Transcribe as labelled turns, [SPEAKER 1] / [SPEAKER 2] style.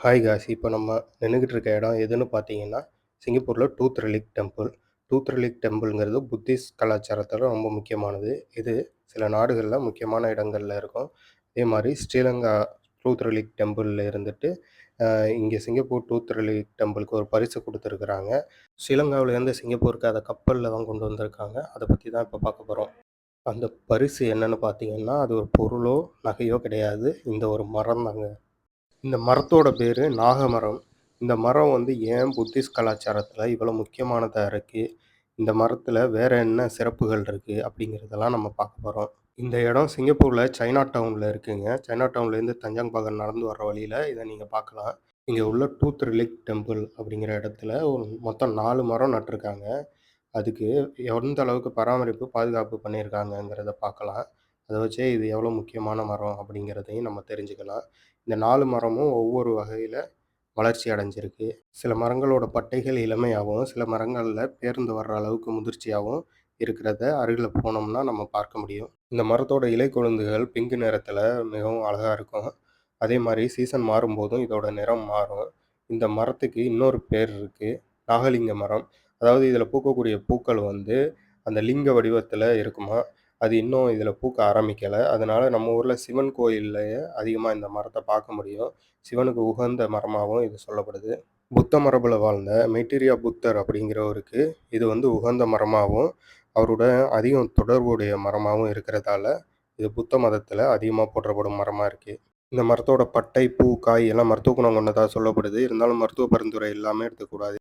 [SPEAKER 1] Hi guys. இப்போ நம்ம நின்றுக்கிட்டு இருக்க இடம் எதுன்னு பார்த்தீங்கன்னா, சிங்கப்பூரில் டூத் ரிலிக் டெம்பிள். டூத் ரிலிக் டெம்பிள்ங்கிறது புத்திஸ்ட் கலாச்சாரத்தில் ரொம்ப முக்கியமானது. இது சில நாடுகளில் முக்கியமான இடங்களில் இருக்கும். அதே மாதிரி ஸ்ரீலங்கா டூத் ரிலிக் டெம்பிளில் இருந்துட்டு இங்கே சிங்கப்பூர் டூத் ரிலிக் டெம்பிளுக்கு ஒரு பரிசு கொடுத்துருக்குறாங்க. ஸ்ரீலங்காவிலேருந்து சிங்கப்பூருக்கு அதை கப்பலில் தான் கொண்டு வந்திருக்காங்க. அதை பற்றி தான் இப்போ பார்க்க போகிறோம். அந்த பரிசு என்னன்னு பார்த்தீங்கன்னா, அது ஒரு பொருளோ நகையோ கிடையாது. இந்த ஒரு மரம் தாங்க. இந்த மரத்தோட பேரு நாகமரம். இந்த மரம் வந்து ஏன் புத்திஸ்ட் கலாச்சாரத்துல இவ்வளோ முக்கியமானதா இருக்கு? இந்த மரத்துல வேற என்ன சிறப்புகள் இருக்கு? அப்படிங்கிறதெல்லாம் நம்ம பார்க்க போறோம். இந்த இடம் சிங்கப்பூர்ல சைனா டவுன்ல இருக்குங்க. சைனா டவுன்லேருந்து தஞ்சங் பாகன் நடந்து வர்ற வழியில இத நீங்க பார்க்கலாம். இங்க உள்ள டூத் ரிலிக் டெம்பிள் அப்படிங்கிற இடத்துல ஒரு மொத்தம் 4 மரம் நட்டுருக்காங்க. அதுக்கு எந்த அளவுக்கு பராமரிப்பு, பாதுகாப்பு பண்ணியிருக்காங்கங்கிறத பார்க்கலாம். அத வச்சே இது எவ்வளோ முக்கியமான மரம் அப்படிங்கிறதையும் நம்ம தெரிஞ்சுக்கலாம். இந்த 4 மரமும் ஒவ்வொரு வகையில வளர்ச்சி அடைஞ்சிருக்கு. சில மரங்களோட பட்டைகள் இளமையாவும், சில மரங்கள்ல பேர்ந்து வர்ற அளவுக்கு முதிர்ச்சியாவும் இருக்கிறத அருகில போனோம்னா நம்ம பார்க்க முடியும். இந்த மரத்தோட இலை கொழுந்துகள் பிங்க் நிறத்தில மிகவும் அழகா இருக்கும். அதே மாரி சீசன் மாறும்போதும் இதோட நிறம் மாறும். இந்த மரத்துக்கு இன்னொரு பேர் இருக்கு. நாகலிங்க மரம். அதாவது இதில பூக்கக்கூடிய பூக்கள் வந்து அந்த லிங்க வடிவத்தில இருக்குமாம். அது இன்னும் இதில பூக்க ஆரம்பிக்கல. அதனால நம்ம ஊர்ல சிவன் கோயில்லயே அதிகமா இந்த மரத்த பார்க்க முடியும். சிவனுக்கு உகந்த மரமாவும் இது சொல்லப்படுது. புத்த மரபுல வாழ்ந்த மெய்ட்டிரியா புத்தர் அப்படிங்கிறவருக்கு இது வந்து உகந்த மரமாவும், அவரோட அதிகம் தொடர்புடைய மரமாவும் இருக்கிறதால, இது புத்த மதத்தில அதிகமா போற்றப்படும் மரமா இருக்கு. இந்த மரத்தோட பட்டை, பூ, காய் எல்லாம் மருத்துவ குணம் கொண்டதா சொல்லப்படுது. இருந்தாலும் மருத்துவ பரிந்துரை இல்லாம எடுத்துக்கக்கூடாது.